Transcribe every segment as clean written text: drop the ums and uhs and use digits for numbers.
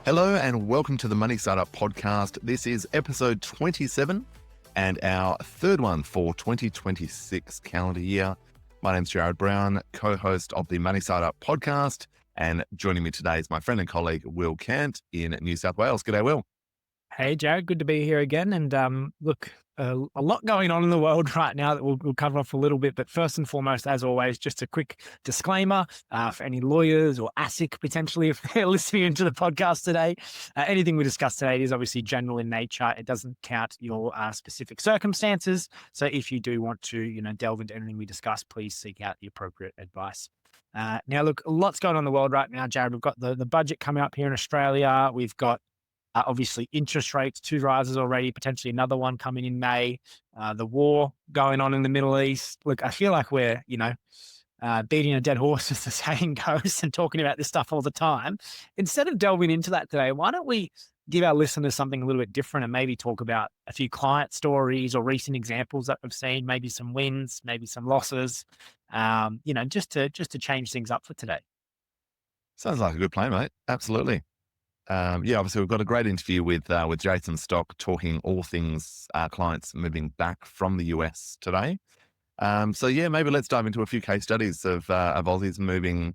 Hello and welcome to the Money Startup Podcast. This is episode 27 and our third one for 2026 calendar year. My name's Jared Brown, co-host of the Money Startup Podcast, and joining me today is my friend and colleague, Will Cant in New South Wales. G'day, Will. Hey, Jared, good to be here again. And a lot going on in the world right now that we'll cover off a little bit. But first and foremost, as always, just a quick disclaimer for any lawyers or ASIC potentially, if they're listening to the podcast today. Anything we discuss today is obviously general in nature. It doesn't count your specific circumstances. So if you do want to, delve into anything we discuss, please seek out the appropriate advice. Now, look, lots going on in the world right now, Jared. We've got the budget coming up here in Australia. We've got obviously interest rates, 2 rises already, potentially another one coming in May. The war going on in the Middle East. Look, I feel like we're, beating a dead horse, as the saying goes, and talking about this stuff all the time. Instead of delving into that today, why don't we give our listeners something a little bit different and maybe talk about a few client stories or recent examples that we've seen, maybe some wins, maybe some losses, just to change things up for today. Sounds like a good plan, mate. Absolutely. Obviously we've got a great interview with Jason Stoch talking all things clients moving back from the US today. Maybe let's dive into a few case studies of Aussies moving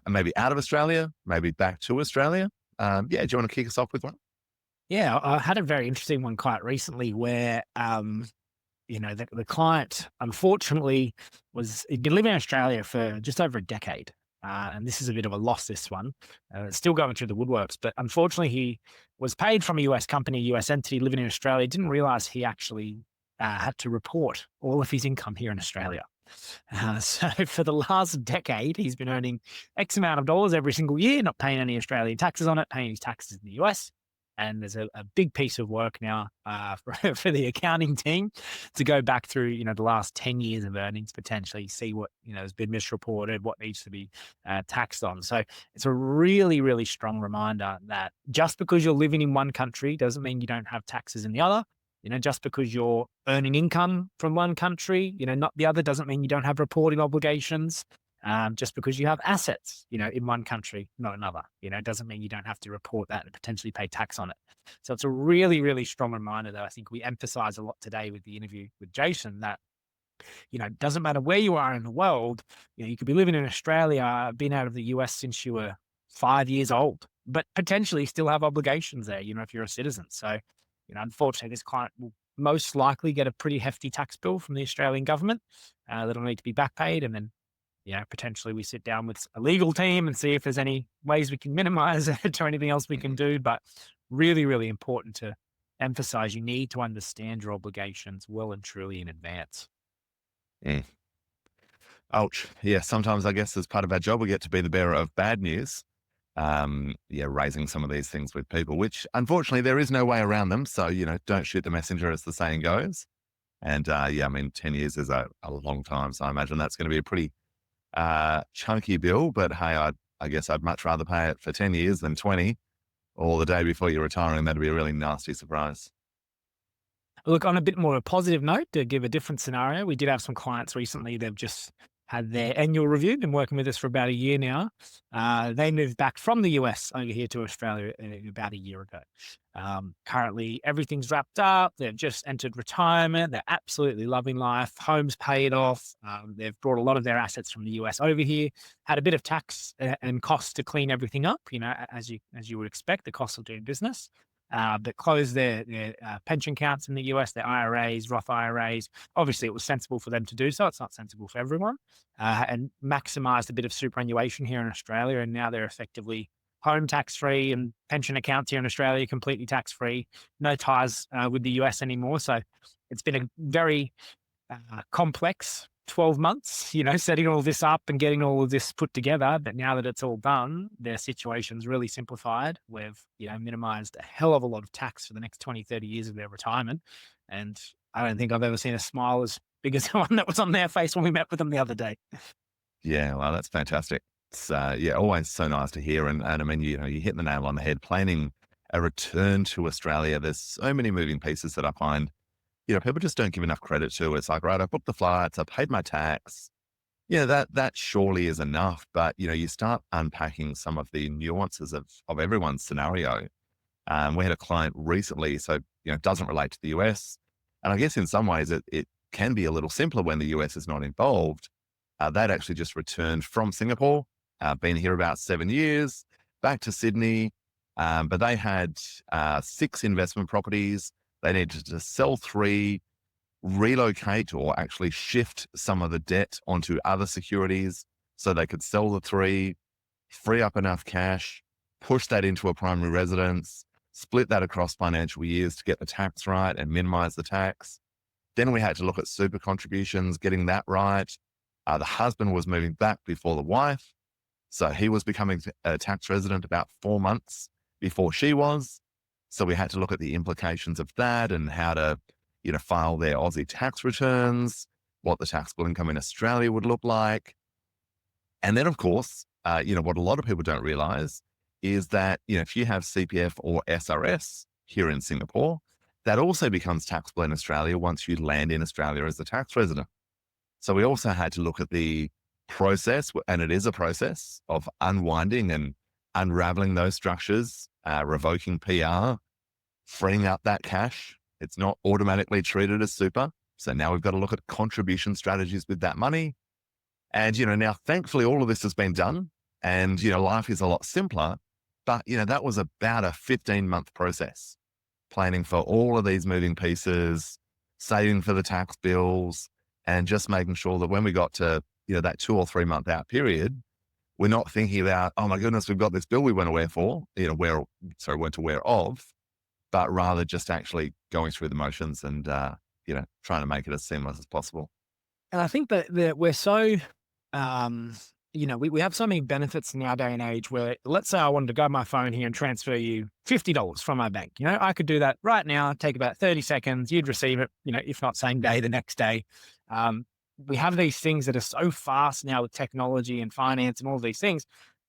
maybe out of Australia, maybe back to Australia. Do you want to kick us off with one? Yeah, I had a very interesting one quite recently where, the client unfortunately he'd been living in Australia for just over a decade. And this is a bit of a loss, this one. It's still going through the woodworks, but unfortunately he was paid from a US company, US entity living in Australia, didn't realize he actually had to report all of his income here in Australia. So for the last decade, he's been earning X amount of dollars every single year, not paying any Australian taxes on it, paying his taxes in the US. And there's a big piece of work now for the accounting team to go back through, the last 10 years of earnings, potentially see what, has been misreported, what needs to be taxed on. So it's a really, really strong reminder that just because you're living in one country doesn't mean you don't have taxes in the other. Just because you're earning income from one country, not the other, doesn't mean you don't have reporting obligations. Just because you have assets, in one country, not another, doesn't mean you don't have to report that and potentially pay tax on it. So it's a really, really strong reminder that I think we emphasize a lot today with the interview with Jason that, it doesn't matter where you are in the world, you could be living in Australia, been out of the US since you were 5 years old, but potentially still have obligations there, if you're a citizen. So, unfortunately, this client will most likely get a pretty hefty tax bill from the Australian government that'll need to be back paid. And then potentially we sit down with a legal team and see if there's any ways we can minimize it or anything else we can do. But really, really important to emphasize you need to understand your obligations well and truly in advance. Ouch. Yeah, sometimes I guess as part of our job, we get to be the bearer of bad news. Raising some of these things with people, which unfortunately there is no way around them. So, don't shoot the messenger, as the saying goes. And 10 years is a long time. So I imagine that's going to be a pretty chunky bill, but hey, I guess I'd much rather pay it for 10 years than 20 or the day before you're retiring. That'd be a really nasty surprise. Look, on a bit more of a positive note, to give a different scenario, we did have some clients recently. They've just had their annual review, been working with us for about a year now. They moved back from the US over here to Australia about a year ago. Currently, everything's wrapped up. They've just entered retirement. They're absolutely loving life. Home's paid off. They've brought a lot of their assets from the US over here. Had a bit of tax and costs to clean everything up, as you would expect, the cost of doing business. But closed their pension accounts in the US, their IRAs, Roth IRAs. Obviously, it was sensible for them to do so. It's not sensible for everyone. And maximized a bit of superannuation here in Australia. And now they're effectively home tax-free and pension accounts here in Australia completely tax-free. No ties with the US anymore. So it's been a very complex 12 months, setting all this up and getting all of this put together. But now that it's all done, their situation's really simplified. We've, minimized a hell of a lot of tax for the next 20, 30 years of their retirement. And I don't think I've ever seen a smile as big as the one that was on their face when we met with them the other day. Yeah, well, that's fantastic. It's, always so nice to hear. And I mean, you hit the nail on the head. Planning a return to Australia, there's so many moving pieces that I find, people just don't give enough credit to. It's like, right, I booked the flights, I paid my tax, Yeah, that surely is enough. But you start unpacking some of the nuances of everyone's scenario. We had a client recently, so it doesn't relate to the US, and I guess in some ways it can be a little simpler when the US is not involved. They'd actually just returned from Singapore, been here about 7 years, back to Sydney, but they had 6 investment properties. They needed to sell 3, relocate or actually shift some of the debt onto other securities so they could sell the 3, free up enough cash, push that into a primary residence, split that across financial years to get the tax right and minimize the tax. Then we had to look at super contributions, getting that right. The husband was moving back before the wife. So he was becoming a tax resident about 4 months before she was. So we had to look at the implications of that and how to, file their Aussie tax returns, what the taxable income in Australia would look like. And then, of course, what a lot of people don't realize is that, if you have CPF or SRS here in Singapore, that also becomes taxable in Australia once you land in Australia as a tax resident. So we also had to look at the process, and it is a process of unwinding and unraveling those structures, revoking PR, freeing up that cash. It's not automatically treated as super. So now we've got to look at contribution strategies with that money. And, now thankfully all of this has been done and, life is a lot simpler. But, that was about a 15-month process, planning for all of these moving pieces, saving for the tax bills, and just making sure that when we got to, that 2 or 3 month out period, we're not thinking about, oh my goodness, we've got this bill we weren't aware for, weren't aware of, but rather just actually going through the motions and, trying to make it as seamless as possible. And I think that we're so, um, we have so many benefits in our day and age where, let's say I wanted to go on my phone here and transfer you $50 from my bank. I could do that right now, take about 30 seconds. You'd receive it, if not same day, the next day. Um, we have these things that are so fast now with technology and finance and all these things.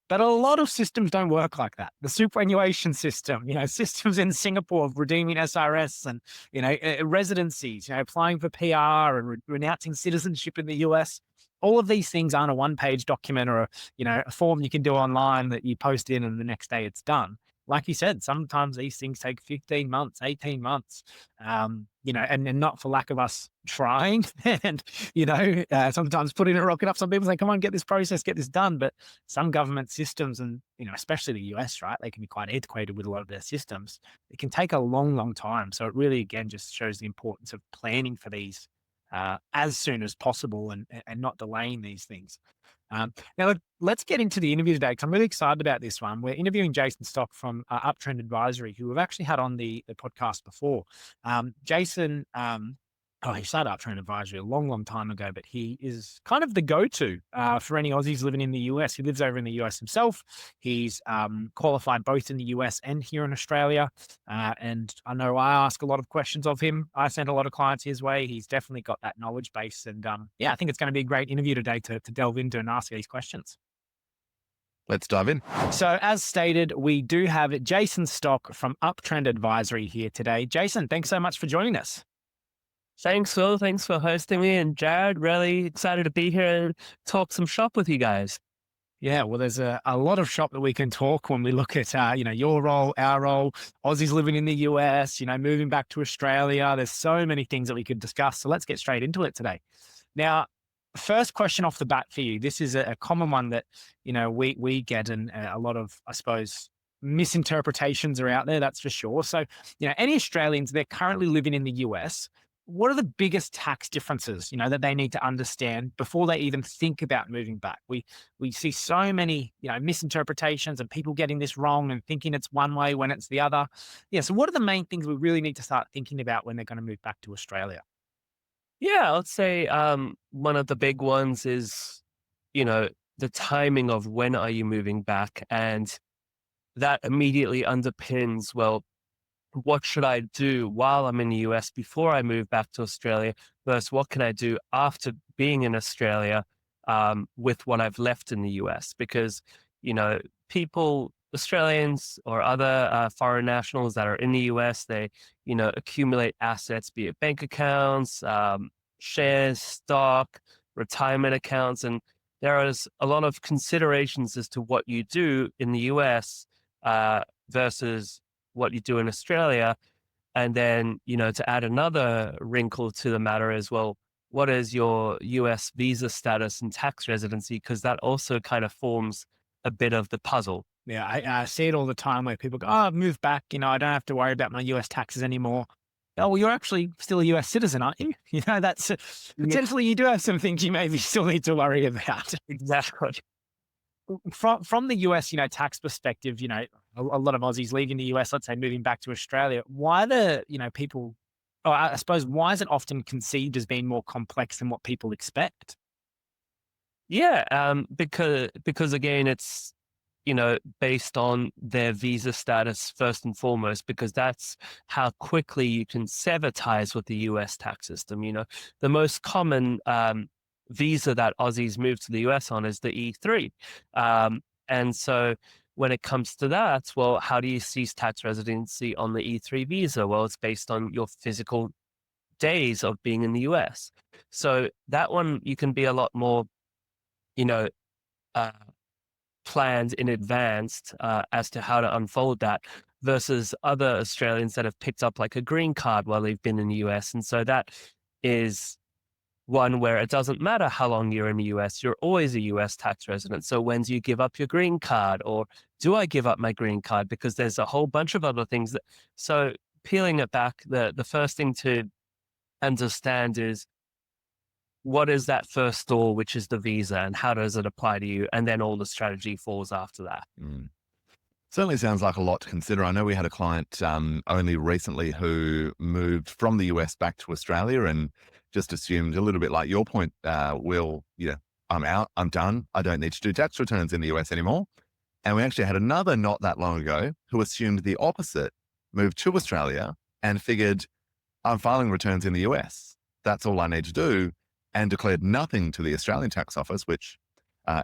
But a lot of systems don't work like that. The superannuation system, systems in Singapore of redeeming SRS and, residencies, applying for PR and renouncing citizenship in the US. All of these things aren't a one-page document or a form you can do online that you post in and the next day it's done. Like you said, sometimes these things take 15 months, 18 months, and not for lack of us trying and, sometimes putting a rocket up. Some people say, come on, get this process, get this done. But some government systems and, especially the US, right, they can be quite antiquated with a lot of their systems. It can take a long, long time. So it really, again, just shows the importance of planning for these as soon as possible and not delaying these things. Now, let's get into the interview today because I'm really excited about this one. We're interviewing Jason Stoch from Uptrend Advisory, who we've actually had on the podcast before. Jason, he started Uptrend Advisory a long, long time ago, but he is kind of the go-to for any Aussies living in the US. He lives over in the US himself. He's qualified both in the US and here in Australia. And I know I ask a lot of questions of him. I send a lot of clients his way. He's definitely got that knowledge base. And I think it's going to be a great interview today to delve into and ask these questions. Let's dive in. So as stated, we do have Jason Stoch from Uptrend Advisory here today. Jason, thanks so much for joining us. Thanks, Phil. Thanks for hosting me. And Jared, really excited to be here and talk some shop with you guys. Yeah, well, there's a lot of shop that we can talk when we look at, your role, our role, Aussies living in the US, moving back to Australia. There's so many things that we could discuss. So let's get straight into it today. Now, first question off the bat for you. This is a common one that, we get, and a lot of, I suppose, misinterpretations are out there, that's for sure. So, any Australians, they're currently living in the US, what are the biggest tax differences, that they need to understand before they even think about moving back? We see so many, misinterpretations and people getting this wrong and thinking it's one way when it's the other. Yeah. So what are the main things we really need to start thinking about when they're going to move back to Australia? Yeah, let's say one of the big ones is, the timing of when are you moving back? And that immediately underpins, well, what should I do while I'm in the US before I move back to Australia versus what can I do after being in Australia with what I've left in the US? Because, Australians or other foreign nationals that are in the US, they, accumulate assets, be it bank accounts, shares, stock, retirement accounts. And there is a lot of considerations as to what you do in the US versus what you do in Australia. And then, to add another wrinkle to the matter as well, what is your US visa status and tax residency? Because that also kind of forms a bit of the puzzle. Yeah, I see it all the time where people go, "Oh, I've moved back. I don't have to worry about my US taxes anymore." Oh, well, you're actually still a US citizen, aren't you? That's Yeah, potentially you do have some things you maybe still need to worry about. exactly. From the US, tax perspective, a lot of Aussies leaving the US, let's say moving back to Australia. Why people, or I suppose, why is it often conceived as being more complex than what people expect? Yeah, because again, it's based on their visa status first and foremost, because that's how quickly you can sever ties with the US tax system. The most common visa that Aussies move to the US on is the E3. And so when it comes to that, well, how do you cease tax residency on the E3 visa? Well, it's based on your physical days of being in the US. So that one, you can be a lot more, you know, uh, planned in advance as to how to unfold that versus other Australians that have picked up like a green card while they've been in the US. And so that is one where it doesn't matter how long you're in the US, you're always a US tax resident. So when do you give up your green card, or do I give up my green card? Because there's a whole bunch of other things that, so peeling it back, the first thing to understand is, what is that first door, which is the visa, and how does it apply to you? And then all the strategy falls after that. Mm. Certainly sounds like a lot to consider. I know we had a client only recently who moved from the US back to Australia and just assumed a little bit like your point, Will, I'm out, I'm done. I don't need to do tax returns in the US anymore. And we actually had another not that long ago who assumed the opposite, moved to Australia and figured, I'm filing returns in the US. That's all I need to do, and declared nothing to the Australian tax office, which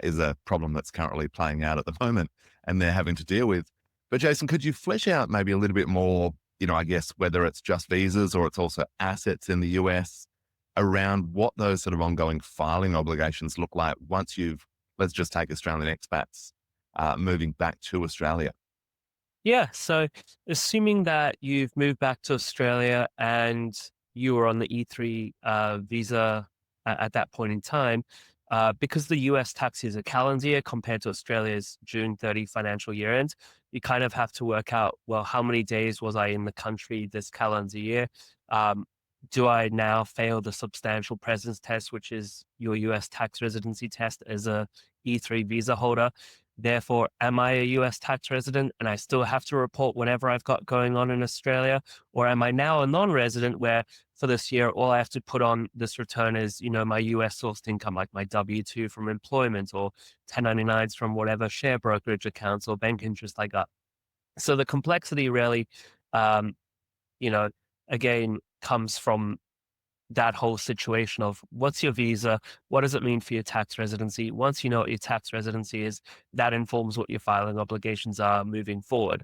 is a problem that's currently playing out at the moment and they're having to deal with. But Jason, could you flesh out maybe a little bit more, I guess, whether it's just visas or it's also assets in the US around what those sort of ongoing filing obligations look like once let's just take Australian expats moving back to Australia? Yeah. So assuming that you've moved back to Australia and you were on the E3 visa at that point in time, because the US tax is a calendar year compared to Australia's June 30 financial year end, you kind of have to work out, well, how many days was I in the country this calendar year? Do I now fail the substantial presence test, which is your US tax residency test as a E3 visa holder? Therefore, am I a US tax resident and I still have to report whatever I've got going on in Australia? Or am I now a non-resident where for this year, all I have to put on this return is, my US sourced income, like my W-2 from employment or 1099s from whatever share brokerage accounts or bank interest I got. So the complexity really, um, you know, again, comes from that whole situation of what's your visa? What does it mean for your tax residency? Once you know what your tax residency is, that informs what your filing obligations are moving forward.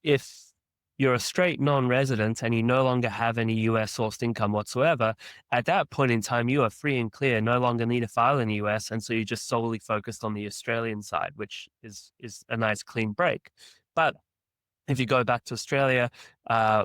If you're a straight non-resident and you no longer have any US sourced income whatsoever, at that point in time, you are free and clear, no longer need to file in the US. And so you're just solely focused on the Australian side, which is a nice clean break. But if you go back to Australia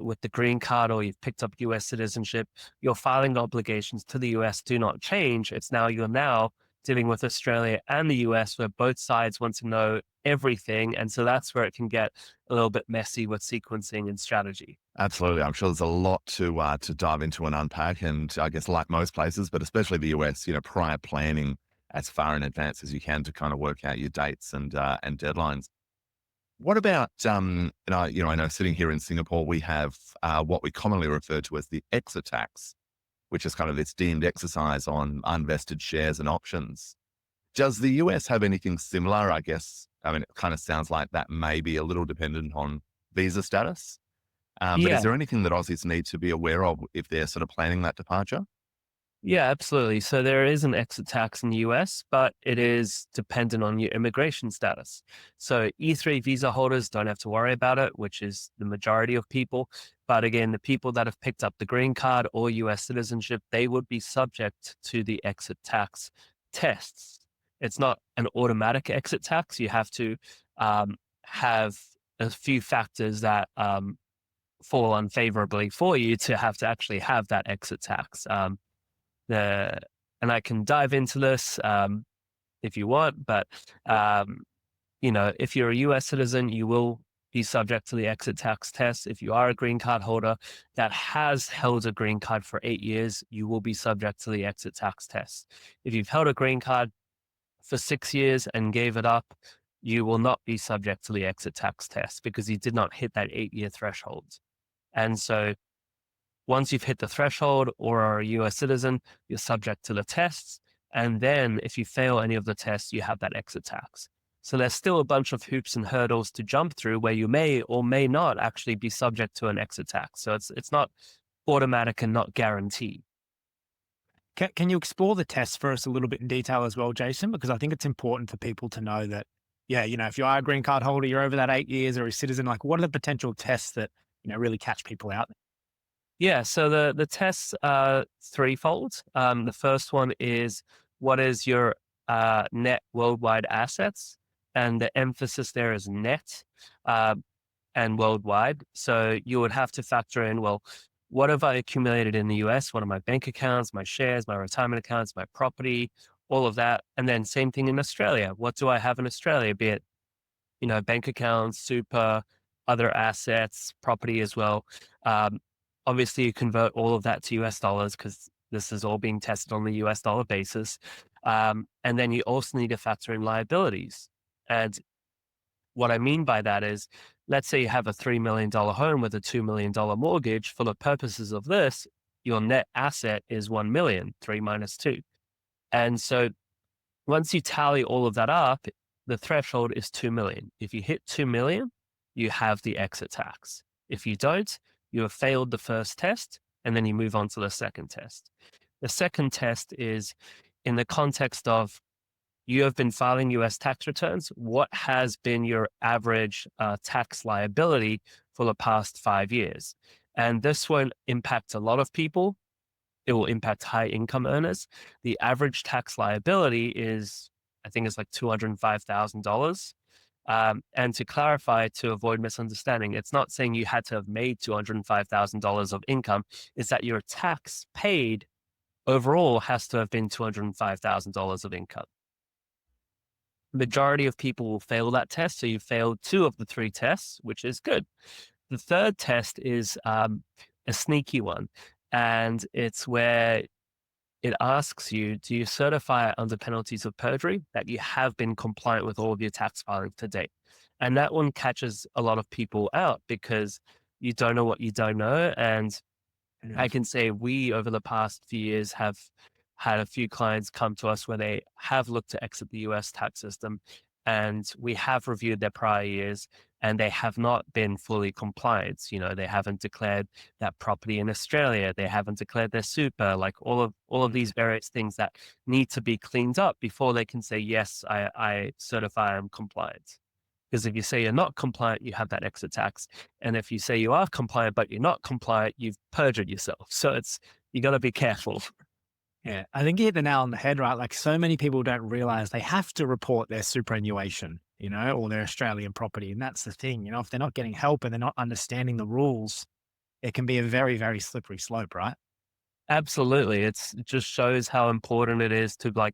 with the green card, or you've picked up US citizenship, your filing obligations to the US do not change. You're now dealing with Australia and the US, where both sides want to know everything. And so that's where it can get a little bit messy with sequencing and strategy. Absolutely. I'm sure there's a lot to dive into and unpack. And I guess like most places, but especially the US, prior planning as far in advance as you can to kind of work out your dates and deadlines. What about, I know sitting here in Singapore, we have what we commonly refer to as the exit tax, which is kind of this deemed exercise on unvested shares and options. Does the US have anything similar? I guess, it kind of sounds like that may be a little dependent on visa status. But is Yeah. there anything that Aussies need to be aware of if they're sort of planning that departure? Yeah, absolutely. So there is an exit tax in the US, but it is dependent on your immigration status. So E3 visa holders don't have to worry about it, which is the majority of people. But again, the people that have picked up the green card or US citizenship, they would be subject to the exit tax tests. It's not an automatic exit tax. You have to have a few factors that fall unfavorably for you to have to actually have that exit tax. The and I can dive into this if you want, but um, if you're a US citizen, you will be subject to the exit tax test. If you are a green card holder that has held a green card for 8 years, you will be subject to the exit tax test. If you've held a green card for 6 years and gave it up, you will not be subject to the exit tax test because you did not hit that 8-year threshold. And so once you've hit the threshold or are a US citizen, you're subject to the tests. And then if you fail any of the tests, you have that exit tax. So there's still a bunch of hoops and hurdles to jump through where you may or may not actually be subject to an exit tax. So it's not automatic and not guaranteed. Can you explore the tests for us a little bit in detail as well, Jason? Because I think it's important for people to know that, yeah, if you are a green card holder, you're over that 8 years or a citizen, like what are the potential tests that, really catch people out? Yeah, so the tests are threefold. The first one is what is your net worldwide assets? And the emphasis there is net uh, and worldwide. So you would have to factor in, well, what have I accumulated in the US? What are my bank accounts, my shares, my retirement accounts, my property, all of that. And then same thing in Australia. What do I have in Australia? Be it bank accounts, super, other assets, property as well. Um, Obviously, you convert all of that to US dollars because this is all being tested on the US dollar basis. And then you also need to factor in liabilities. And what I mean by that is, let's say you have a $3 million home with a $2 million mortgage. For the purposes of this, your net asset is 1 million, 3 minus 2. And so once you tally all of that up, the threshold is 2 million. If you hit 2 million, you have the exit tax. If you don't, you have failed the first test and then you move on to the second test. The second test is in the context of you have been filing US tax returns. What has been your average tax liability for the past 5 years? And this won't impact a lot of people. It will impact high income earners. The average tax liability is, I think it's like $205,000. And to clarify, to avoid misunderstanding, it's not saying you had to have made $205,000 of income. It's that your tax paid overall has to have been $205,000 of income. Majority of people will fail that test. So you failed 2 of the 3 tests, which is good. The third test is a sneaky one. And it's where it asks you, do you certify under penalties of perjury that you have been compliant with all of your tax filings to date? And that one catches a lot of people out because you don't know what you don't know. And I can say we, over the past few years, have had a few clients come to us where they have looked to exit the US tax system, and we have reviewed their prior years and they have not been fully compliant. They haven't declared that property in Australia. They haven't declared their super, like all of these various things that need to be cleaned up before they can say, yes, I certify I'm compliant. Because if you say you're not compliant, you have that exit tax. And if you say you are compliant, but you're not compliant, you've perjured yourself. So you got to be careful. Yeah, I think you hit the nail on the head, right? Like so many people don't realize they have to report their superannuation, or their Australian property. And that's the thing, if they're not getting help and they're not understanding the rules, it can be a very, very slippery slope, right? Absolutely. It just shows how important it is to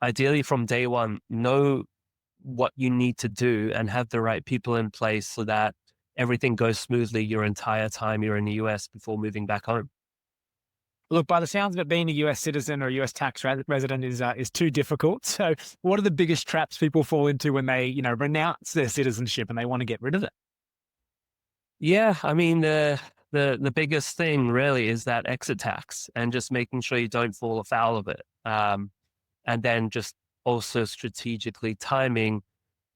ideally from day one, know what you need to do and have the right people in place so that everything goes smoothly your entire time you're in the US before moving back home. Look, by the sounds of it, being a US citizen or a US tax resident is too difficult. So, what are the biggest traps people fall into when they, renounce their citizenship and they want to get rid of it? Yeah, I mean the biggest thing really is that exit tax and just making sure you don't fall afoul of it. And then just also strategically timing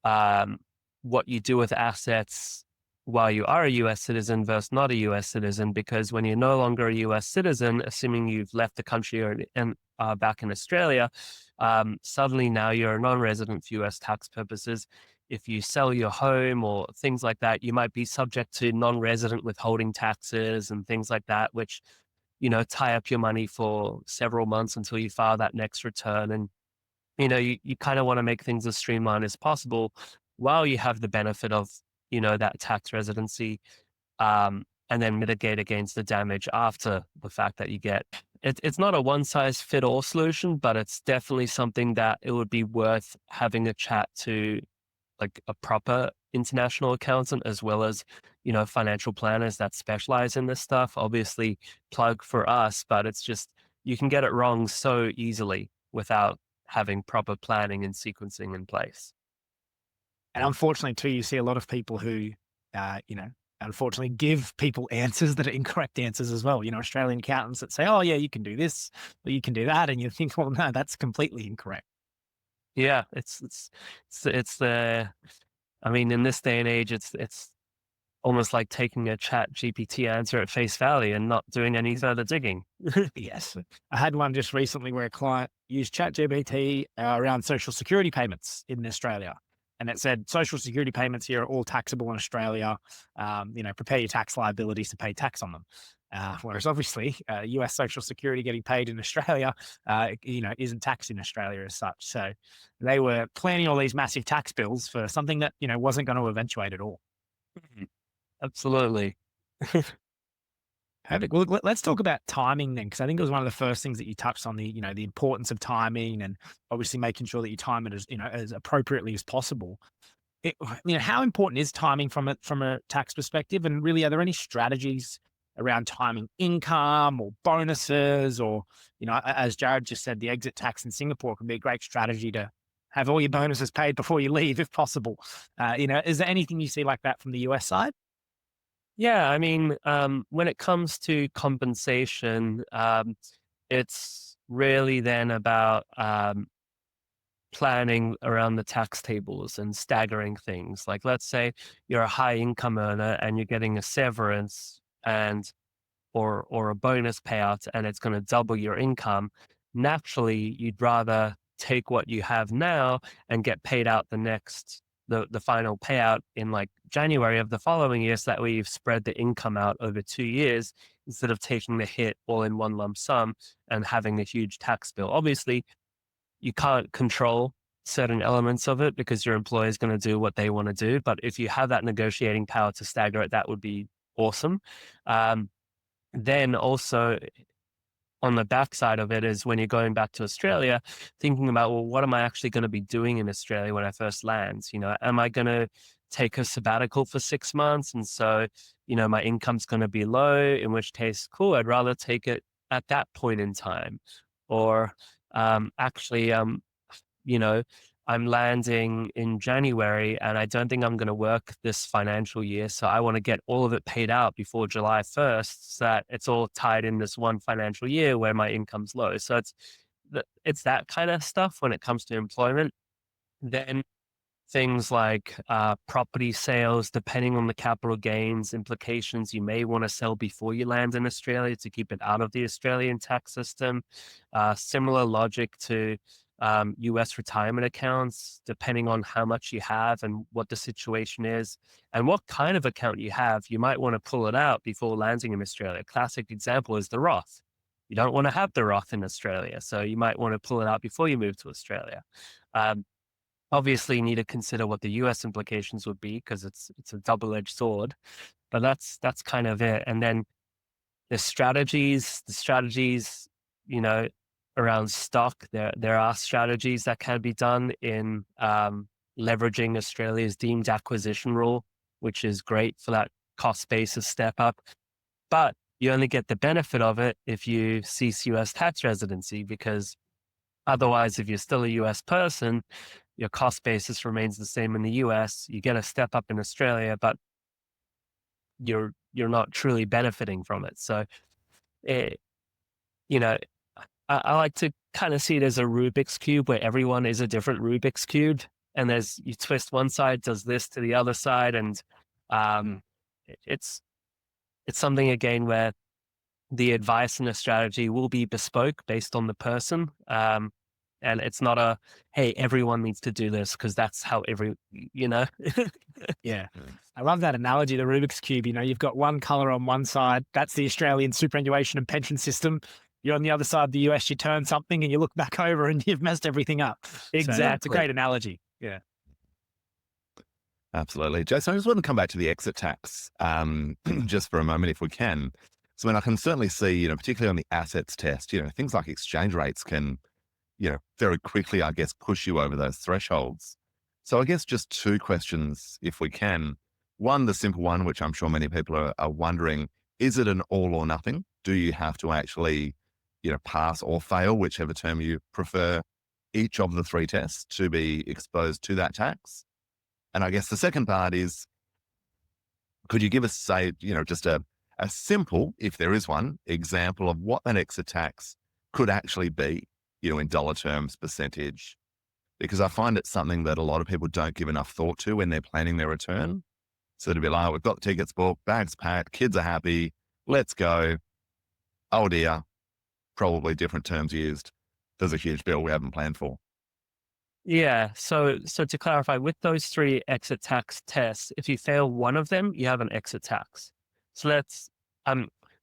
um, what you do with assets while you are a US citizen versus not a US citizen, because when you're no longer a US citizen, assuming you've left the country or and are back in Australia, suddenly now you're a non-resident for US tax purposes. If you sell your home or things like that, you might be subject to non-resident withholding taxes and things like that, which, tie up your money for several months until you file that next return. And, you kind of want to make things as streamlined as possible while you have the benefit of, that tax residency, and then mitigate against the damage after the fact that you get. It's not a one size fit all solution, but it's definitely something that it would be worth having a chat to like a proper international accountant, as well as, financial planners that specialize in this stuff. Obviously, plug for us, but it's just, you can get it wrong so easily without having proper planning and sequencing in place. And unfortunately, too, you see a lot of people who, unfortunately give people answers that are incorrect answers as well. Australian accountants that say, oh, yeah, you can do this or you can do that. And you think, well, no, that's completely incorrect. Yeah, it's the. I mean, in this day and age, it's almost like taking a chat GPT answer at face value and not doing any further digging. Yes. I had one just recently where a client used ChatGPT around social security payments in Australia. And it said, social security payments here are all taxable in Australia. Prepare your tax liabilities to pay tax on them. Whereas obviously, US social security getting paid in Australia, isn't taxed in Australia as such. So they were planning all these massive tax bills for something that, wasn't going to eventuate at all. Absolutely. Perfect. Well, let's talk about timing then, because I think it was one of the first things that you touched on, the importance of timing and obviously making sure that you time it as appropriately as possible. How important is timing from a tax perspective? And really, are there any strategies around timing income or bonuses or, as Jared just said, the exit tax in Singapore can be a great strategy to have all your bonuses paid before you leave, if possible. Is there anything you see like that from the US side? Yeah, I mean, when it comes to compensation, it's really then about planning around the tax tables and staggering things. Like, let's say you're a high income earner and you're getting a severance and or a bonus payout, and it's going to double your income. Naturally, you'd rather take what you have now and get paid out the final payout in like January of the following year. So that way you've spread the income out over 2 years instead of taking the hit all in one lump sum and having a huge tax bill. Obviously, you can't control certain elements of it because your employer is going to do what they want to do. But if you have that negotiating power to stagger it, that would be awesome. Then also on the backside of it is when you're going back to Australia, thinking about, well, what am I actually going to be doing in Australia when I first land? Am I going to take a sabbatical for 6 months? And so, my income's going to be low, in which case, cool, I'd rather take it at that point in time. Or actually, I'm landing in January and I don't think I'm going to work this financial year. So I want to get all of it paid out before July 1st so that it's all tied in this one financial year where my income's low. So it's that kind of stuff when it comes to employment. Then things like property sales, depending on the capital gains implications, you may want to sell before you land in Australia to keep it out of the Australian tax system. Similar logic to US retirement accounts, depending on how much you have and what the situation is and what kind of account you have, you might want to pull it out before landing in Australia. Classic example is the Roth. You don't want to have the Roth in Australia, so you might want to pull it out before you move to Australia. Obviously, you need to consider what the US implications would be because it's a double-edged sword, but that's kind of it. And then the strategies, around stock, there are strategies that can be done in leveraging Australia's deemed acquisition rule, which is great for that cost basis step up. But you only get the benefit of it if you cease US tax residency, because otherwise, if you're still a US person, your cost basis remains the same in the US. You get a step up in Australia, but you're not truly benefiting from it. So, it, you know, I like to kind of see it as a Rubik's cube where everyone is a different Rubik's cube, and you twist one side, does this to the other side, and it's something again where the advice and the strategy will be bespoke based on the person. And it's not a, hey, everyone needs to do this because that's how you know. Yeah. Mm. I love that analogy, the Rubik's Cube. You've got one color on one side. That's the Australian superannuation and pension system. You're on the other side of the US, you turn something and you look back over and you've messed everything up. So it's a Exactly. great analogy. Yeah. Absolutely. Jason, I just want to come back to the exit tax just for a moment, if we can. So, I can certainly see, particularly on the assets test, things like exchange rates can, very quickly, I guess, push you over those thresholds. So, I guess just two questions, if we can. One, the simple one, which I'm sure many people are wondering, is it an all or nothing? Do you have to actually, pass or fail, whichever term you prefer, each of the three tests to be exposed to that tax? And I guess the second part is, could you give us, say, just a simple, if there is one, example of what that exit tax could actually be, in dollar terms, percentage? Because I find it's something that a lot of people don't give enough thought to when they're planning their return. So to be like, we've got the tickets booked, bags packed, kids are happy, let's go. Oh dear, probably different terms used. There's a huge bill we haven't planned for. Yeah. So to clarify, with those three exit tax tests, if you fail one of them, you have an exit tax. So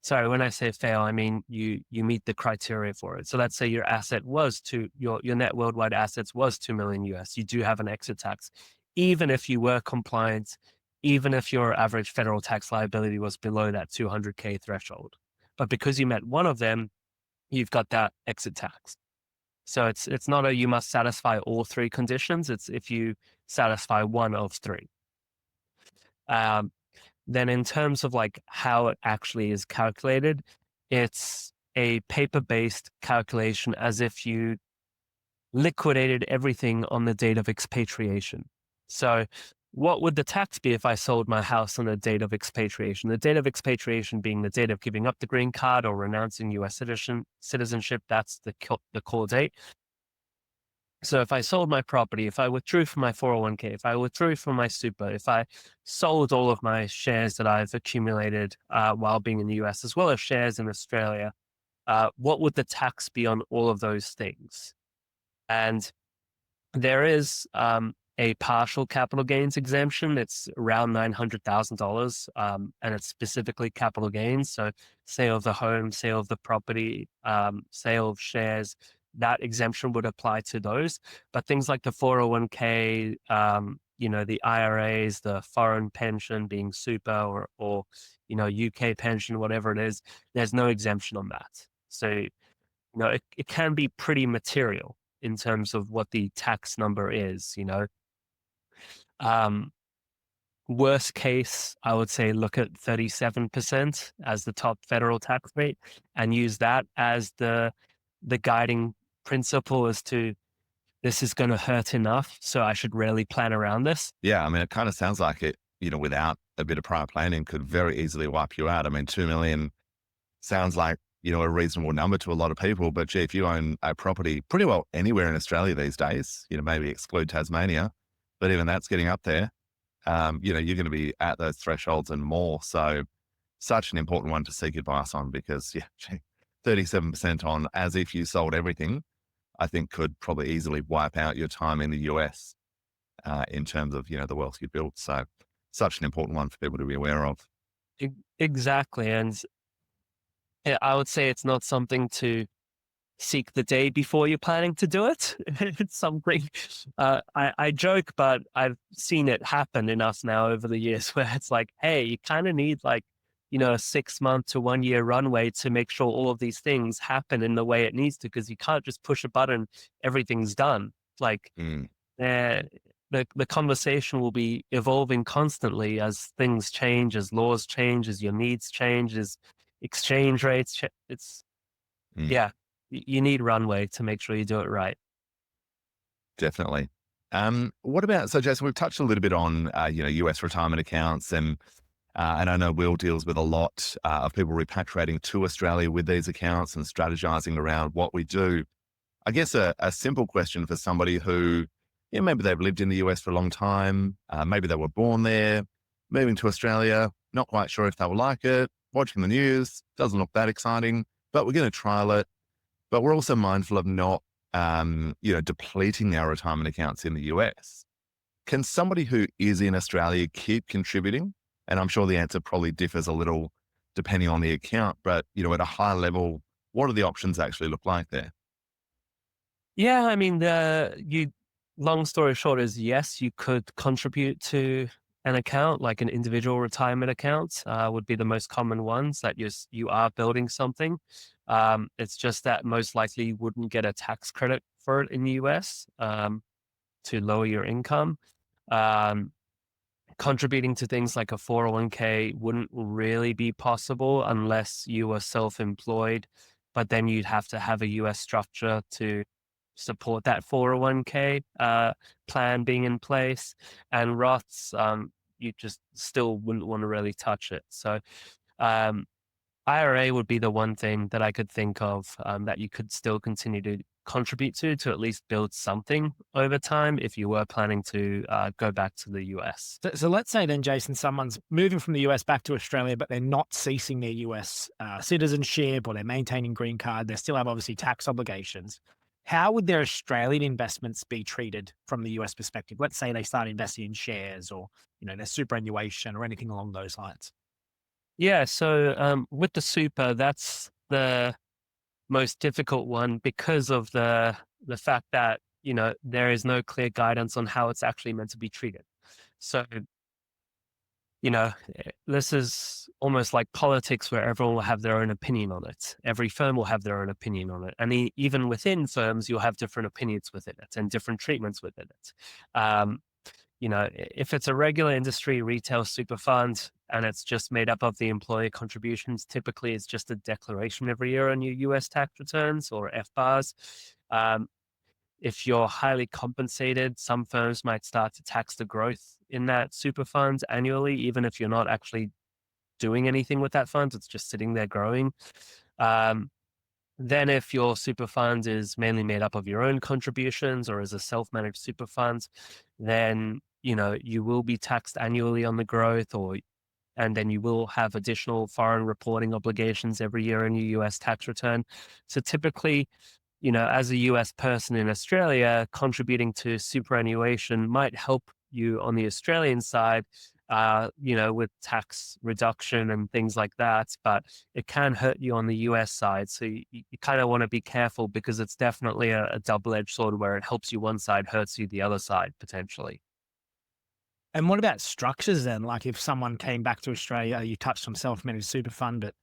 sorry, when I say fail, I mean you meet the criteria for it. So let's say your asset was your net worldwide assets was 2 million US. You do have an exit tax, even if you were compliant, even if your average federal tax liability was below that 200K threshold. But because you met one of them, you've got that exit tax. So it's not a you must satisfy all three conditions. It's if you satisfy one of three. Then in terms of like how it actually is calculated, it's a paper-based calculation as if you liquidated everything on the date of expatriation. So what would the tax be if I sold my house on the date of expatriation? The date of expatriation being the date of giving up the green card or renouncing US citizenship. That's the core date. So if I sold my property, if I withdrew from my 401k, if I withdrew from my super, if I sold all of my shares that I've accumulated while being in the US, as well as shares in Australia, what would the tax be on all of those things? And there is a partial capital gains exemption. It's around $900,000, and it's specifically capital gains. So sale of the home, sale of the property, sale of shares, that exemption would apply to those. But things like the 401k, the IRAs, the foreign pension being super or UK pension, whatever it is, there's no exemption on that. So, it can be pretty material in terms of what the tax number is, Worst case, I would say look at 37% as the top federal tax rate and use that as the guiding principle as to this is going to hurt enough, so I should really plan around this. Yeah, I mean, it kind of sounds like it, without a bit of prior planning could very easily wipe you out. I mean, 2 million sounds like, a reasonable number to a lot of people, but gee, if you own a property pretty well anywhere in Australia these days, maybe exclude Tasmania, but even that's getting up there, you're going to be at those thresholds and more. So such an important one to seek advice on because 37% on as if you sold everything, I think could probably easily wipe out your time in the US in terms of, the wealth you built. So such an important one for people to be aware of. Exactly. And I would say it's not something to seek the day before you're planning to do it. It's something I joke, but I've seen it happen enough now over the years where it's like, hey, you kind of need like, a 6-month to 1 year runway to make sure all of these things happen in the way it needs to, because you can't just push a button, everything's done. Like the conversation will be evolving constantly as things change, as laws change, as your needs change, as exchange rates. Yeah, you need runway to make sure you do it right. Definitely. What about, so Jason, we've touched a little bit on, US retirement accounts and I know Will deals with a lot of people repatriating to Australia with these accounts and strategizing around what we do. I guess a simple question for somebody who, maybe they've lived in the US for a long time, maybe they were born there, moving to Australia, not quite sure if they will like it, watching the news, doesn't look that exciting, but we're going to trial it. But we're also mindful of not, depleting our retirement accounts in the US. Can somebody who is in Australia keep contributing? And I'm sure the answer probably differs a little depending on the account, but at a high level, what do the options actually look like there? Yeah, I mean, long story short is yes, you could contribute to an account, like an individual retirement account, would be the most common ones that you are building something. It's just that most likely you wouldn't get a tax credit for it in the US, to lower your income. Um, Contributing to things like a 401k wouldn't really be possible unless you were self-employed, but then you'd have to have a US structure to support that 401k plan being in place. And Roths, you just still wouldn't want to really touch it. So um, IRA would be the one thing that I could think of, that you could still continue to contribute to at least build something over time if you were planning to go back to the US. So let's say then, Jason, someone's moving from the US back to Australia, but they're not ceasing their US citizenship, or they're maintaining green card. They still have obviously tax obligations. How would their Australian investments be treated from the US perspective? Let's say they start investing in shares, or their superannuation or anything along those lines. Yeah, so with the super, that's the most difficult one because of the fact that there is no clear guidance on how it's actually meant to be treated. So this is almost like politics where everyone will have their own opinion on it. Every firm will have their own opinion on it. And even within firms, you'll have different opinions within it and different treatments within it. Um, if it's a regular industry retail super fund and it's just made up of the employer contributions, typically it's just a declaration every year on your US tax returns or FBARs. Um, if you're highly compensated, some firms might start to tax the growth in that super fund annually, even if you're not actually doing anything with that fund, it's just sitting there growing. Um, then if your super fund is mainly made up of your own contributions or as a self-managed super fund, then you will be taxed annually on the growth, and then you will have additional foreign reporting obligations every year in your US tax return. So typically, as a US person in Australia, contributing to superannuation might help you on the Australian side, with tax reduction and things like that, but it can hurt you on the US side. So you kind of want to be careful because it's definitely a double-edged sword where it helps you one side, hurts you the other side potentially. And what about structures then? Like if someone came back to Australia, you touched on self-managed super fund, but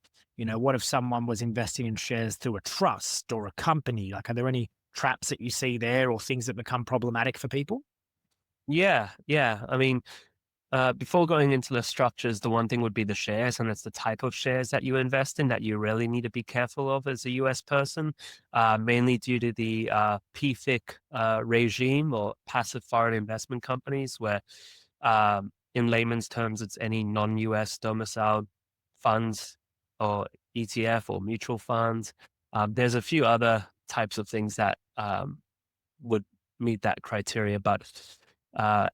what if someone was investing in shares through a trust or a company? Like, are there any traps that you see there, or things that become problematic for people? Yeah, yeah. I mean, before going into the structures, the one thing would be the shares, and it's the type of shares that you invest in that you really need to be careful of as a US person, mainly due to the PFIC regime, or passive foreign investment companies, where in layman's terms, it's any non-US domiciled funds or ETF or mutual funds. There's a few other types of things that would meet that criteria, but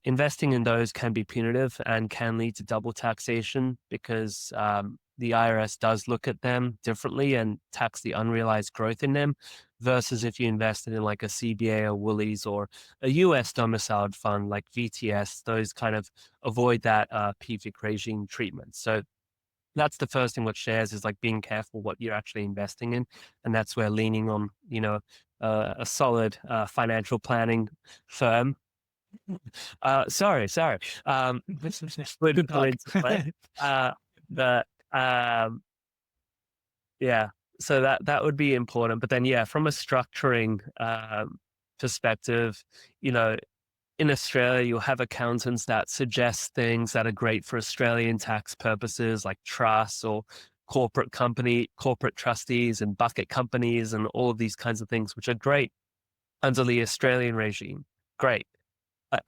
investing in those can be punitive and can lead to double taxation because the IRS does look at them differently and tax the unrealized growth in them versus if you invested in like a CBA or Woolies or a US domiciled fund like VTS. Those kind of avoid that PFIC regime treatment. So that's the first thing with shares is like being careful what you're actually investing in. And that's where leaning on, a solid financial planning firm. Sorry. Would Good come luck. into play. But yeah, so that would be important. But then, yeah, from a structuring perspective, you know, in Australia, you'll have accountants that suggest things that are great for Australian tax purposes, like trusts or corporate trustees and bucket companies and all of these kinds of things, which are great under the Australian regime. Great. But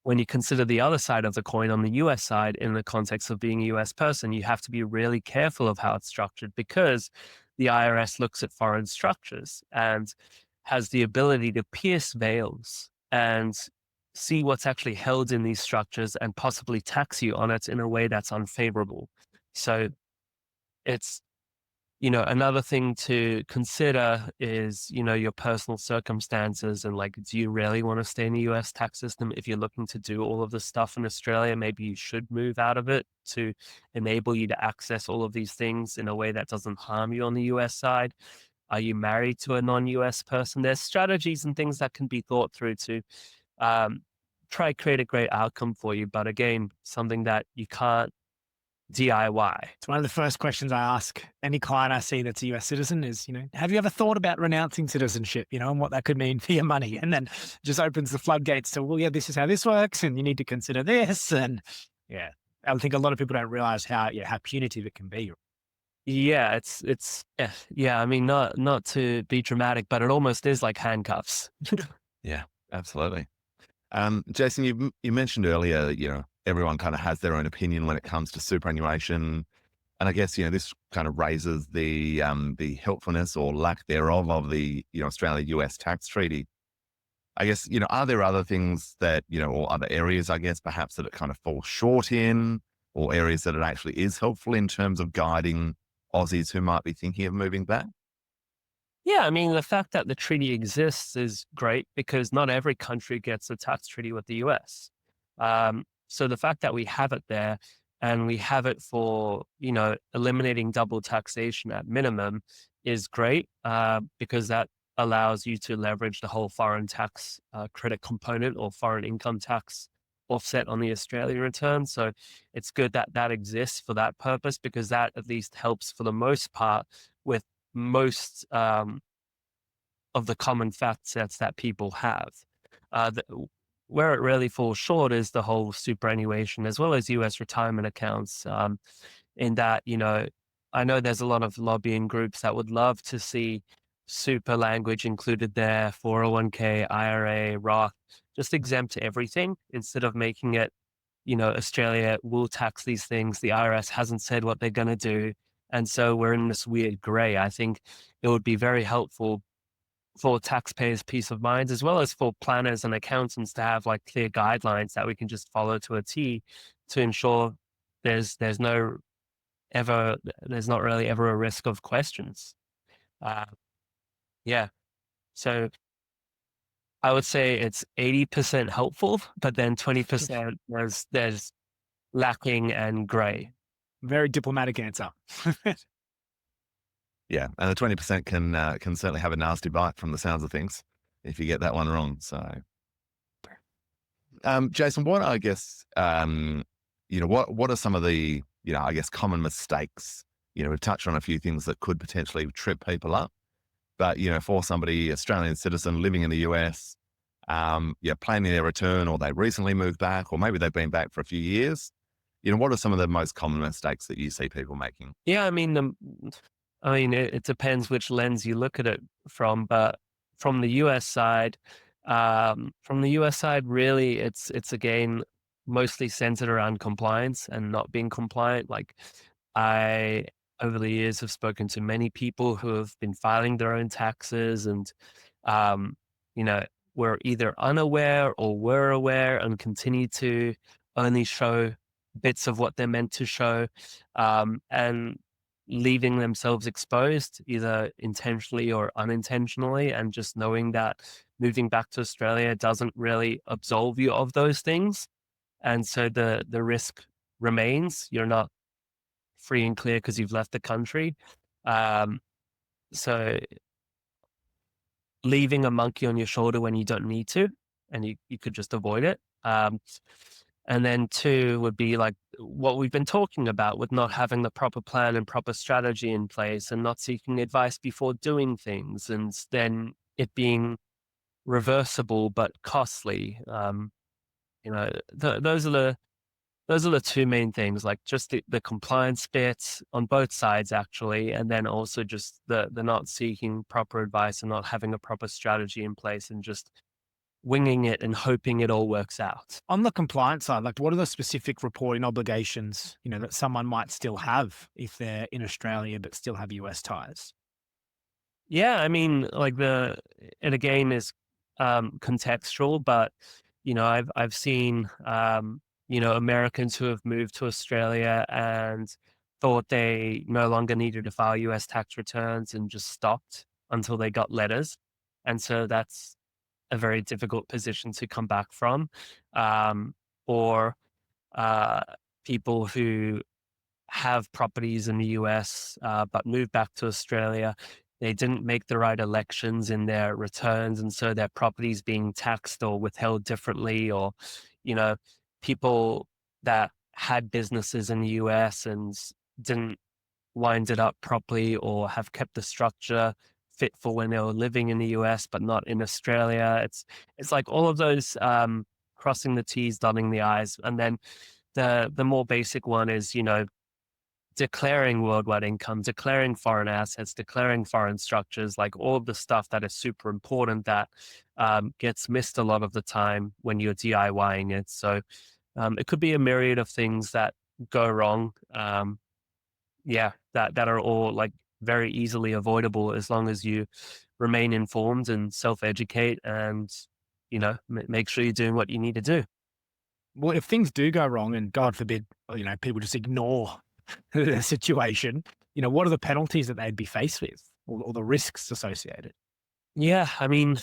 when you consider the other side of the coin on the US side, in the context of being a US person, you have to be really careful of how it's structured because the IRS looks at foreign structures and has the ability to pierce veils and see what's actually held in these structures and possibly tax you on it in a way that's unfavorable. So it's, another thing to consider is, your personal circumstances and like, do you really want to stay in the US tax system? If you're looking to do all of this stuff in Australia, maybe you should move out of it to enable you to access all of these things in a way that doesn't harm you on the US side. Are you married to a non-US person? There's strategies and things that can be thought through to um, try create a great outcome for you. But again, something that you can't DIY. It's one of the first questions I ask any client I see that's a US citizen is, have you ever thought about renouncing citizenship, and what that could mean for your money? And then just opens the floodgates to, well, yeah, this is how this works. And you need to consider this. And yeah, I think a lot of people don't realize how punitive it can be. Yeah, yeah. I mean, not to be dramatic, but it almost is like handcuffs. Yeah, absolutely. Jason, you mentioned earlier, everyone kind of has their own opinion when it comes to superannuation. And I guess, this kind of raises the helpfulness or lack thereof of the, Australia-US tax treaty. I guess, are there other things that, or other areas, I guess, perhaps that it kind of falls short in, or areas that it actually is helpful in terms of guiding Aussies who might be thinking of moving back? Yeah, I mean, the fact that the treaty exists is great because not every country gets a tax treaty with the US. So the fact that we have it there and we have it for, eliminating double taxation at minimum is great because that allows you to leverage the whole foreign tax credit component or foreign income tax offset on the Australian return. So it's good that that exists for that purpose because that at least helps for the most part with most of the common fact sets that people have. Where it really falls short is the whole superannuation as well as US retirement accounts. In that, I know there's a lot of lobbying groups that would love to see super language included there, 401k, IRA, Roth, just exempt everything instead of making it, Australia will tax these things. The IRS hasn't said what they're going to do. And so we're in this weird gray. I think it would be very helpful for taxpayers' peace of mind, as well as for planners and accountants to have like clear guidelines that we can just follow to a T to ensure there's no ever there's not really ever a risk of questions. Uh, yeah, so I would say it's 80% helpful, but then 20% there's lacking and gray. Very diplomatic answer. Yeah, and the 20% can certainly have a nasty bite from the sounds of things if you get that one wrong. So, Jason, what I guess, what are some of the, I guess common mistakes? We've touched on a few things that could potentially trip people up, but for somebody Australian citizen living in the US, planning their return, or they recently moved back, or maybe they've been back for a few years. What are some of the most common mistakes that you see people making? Yeah, it depends which lens you look at it from, but from the US side, really, it's again mostly centered around compliance and not being compliant. Like I, over the years, have spoken to many people who have been filing their own taxes, and um, you know, were either unaware or were aware and continue to only show bits of what they're meant to show, and leaving themselves exposed either intentionally or unintentionally, and just knowing that moving back to Australia doesn't really absolve you of those things. And so the risk remains. You're not free and clear because you've left the country. Um, so leaving a monkey on your shoulder when you don't need to, and you could just avoid it. And then two would be like what we've been talking about with not having the proper plan and proper strategy in place and not seeking advice before doing things, and then it being reversible but costly. Those are the two main things, like just the compliance bits on both sides actually, and then also just the not seeking proper advice and not having a proper strategy in place and just winging it and hoping it all works out. On the compliance side, like what are the specific reporting obligations, that someone might still have if they're in Australia but still have US ties? Yeah, I mean, like it again is contextual, but I've seen, Americans who have moved to Australia and thought they no longer needed to file US tax returns and just stopped until they got letters. And so that's a very difficult position to come back from. Or uh, people who have properties in the US, but moved back to Australia. They didn't make the right elections in their returns. And so their properties being taxed or withheld differently, or, you know, people that had businesses in the US and didn't wind it up properly or have kept the structure fit for when they were living in the US, but not in Australia. It's like all of those, crossing the T's, dotting the I's. And then the more basic one is, declaring worldwide income, declaring foreign assets, declaring foreign structures, like all of the stuff that is super important that gets missed a lot of the time when you're DIYing it. So it could be a myriad of things that go wrong. That are all like very easily avoidable as long as you remain informed and self-educate and, make sure you're doing what you need to do. Well, if things do go wrong and God forbid, people just ignore the situation, what are the penalties that they'd be faced with or the risks associated? Yeah, I mean,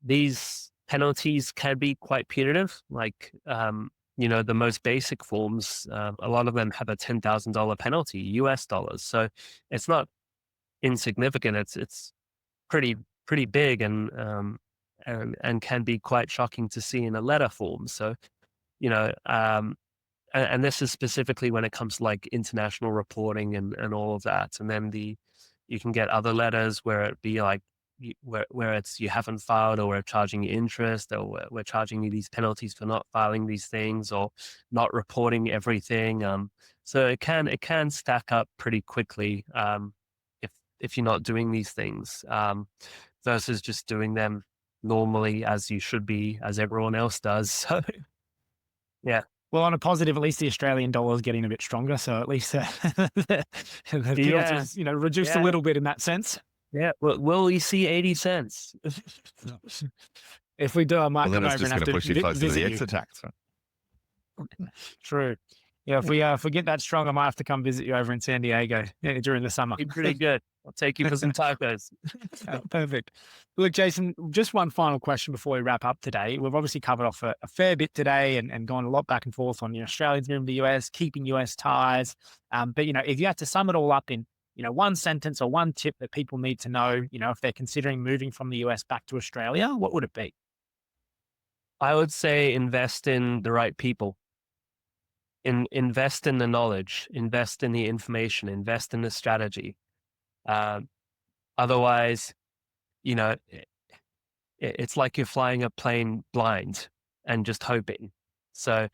these penalties can be quite punitive. Like, the most basic forms, a lot of them have a $10,000 penalty, US dollars. So it's not insignificant. It's pretty pretty big and can be quite shocking to see in a letter form. So you know, and this is specifically when it comes to like international reporting and all of that. And then you can get other letters where it be like where it's you haven't filed, or we're charging you interest, or we're charging you these penalties for not filing these things or not reporting everything. So it can stack up pretty quickly if you're not doing these things, versus just doing them normally as you should be, as everyone else does. So yeah. Well, on a positive, at least the Australian dollar is getting a bit stronger. So at least the penalties, reduced a Yeah. little bit in that sense. Yeah. Will we see 80 cents? If we do, I might Well, then come it's over and just have going to to push you closer to visit the you. exit tax. Right? True. Yeah, if we get that strong, I might have to come visit you over in San Diego during the summer. Be pretty good. I'll take you for some tacos. Perfect. Look, Jason, just one final question before we wrap up today. We've obviously covered off a fair bit today and gone a lot back and forth on Australians moving to the US, keeping US ties. But if you had to sum it all up in one sentence or one tip that people need to know, if they're considering moving from the US back to Australia, what would it be? I would say invest in the right people. Invest in the knowledge, invest in the information, invest in the strategy. Otherwise, it's like you're flying a plane blind and just hoping. So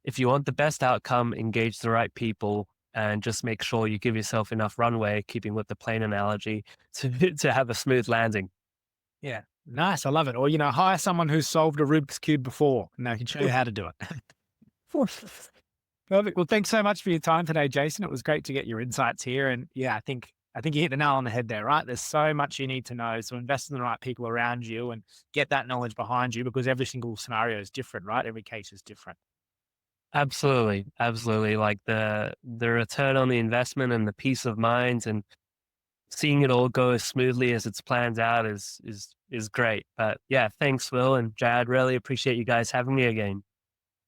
if you want the best outcome, engage the right people and just make sure you give yourself enough runway, keeping with the plane analogy, to have a smooth landing. Yeah. Nice. I love it. Or, hire someone who's solved a Rubik's Cube before and they can show you how to do it. Perfect. Well, thanks so much for your time today, Jason. It was great to get your insights here. And yeah, I think you hit the nail on the head there, right? There's so much you need to know. So invest in the right people around you and get that knowledge behind you, because every single scenario is different, right? Every case is different. Absolutely. Absolutely. Like the return on the investment and the peace of mind and seeing it all go as smoothly as it's planned out is great. But yeah, thanks, Will and Jad. Really appreciate you guys having me again.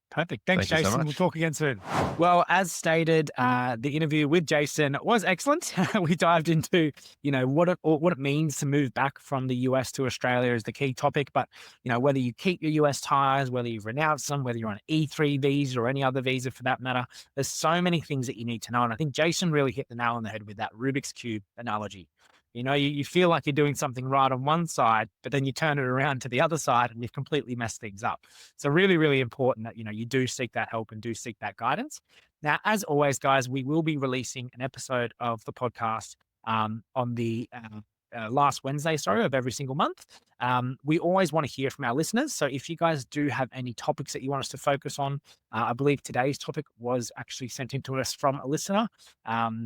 Perfect. Thanks, Thank you so Jason. much. We'll talk again soon. Well, as stated, the interview with Jason was excellent. We dived into, what it means to move back from the US to Australia is the key topic. But, whether you keep your US ties, whether you've renounced them, whether you're on an E3 visa or any other visa for that matter, there's so many things that you need to know. And I think Jason really hit the nail on the head with that Rubik's Cube analogy. You feel like you're doing something right on one side, but then you turn it around to the other side and you've completely messed things up. So really, really important that, you do seek that help and do seek that guidance. Now, as always, guys, we will be releasing an episode of the podcast on the last Wednesday, of every single month. We always want to hear from our listeners. So if you guys do have any topics that you want us to focus on, I believe today's topic was actually sent in to us from a listener.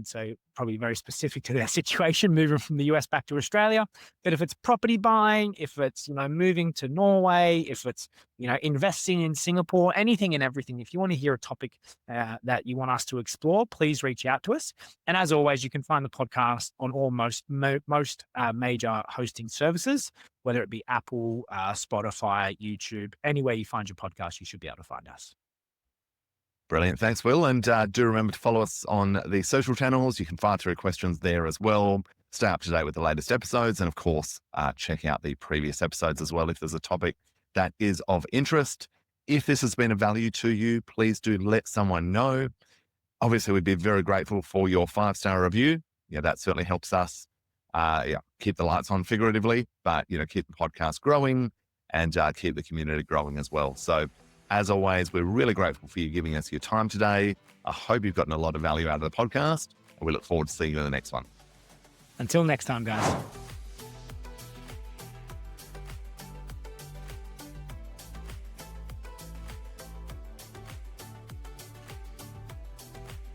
So probably very specific to their situation, moving from the US back to Australia. But if it's property buying, if it's, moving to Norway, if it's, investing in Singapore, anything and everything, if you want to hear a topic that you want us to explore, please reach out to us. And as always, you can find the podcast on all most major hosting services, whether it be Apple, Spotify, YouTube, anywhere you find your podcast, you should be able to find us. Brilliant. Thanks, Will. And do remember to follow us on the social channels. You can fire through questions there as well. Stay up to date with the latest episodes. And of course, check out the previous episodes as well if there's a topic that is of interest. If this has been of value to you, please do let someone know. Obviously, we'd be very grateful for your 5-star review. Yeah, that certainly helps us keep the lights on figuratively, but, keep the podcast growing and keep the community growing as well. So as always, we're really grateful for you giving us your time today. I hope you've gotten a lot of value out of the podcast, and we look forward to seeing you in the next one. Until next time, guys.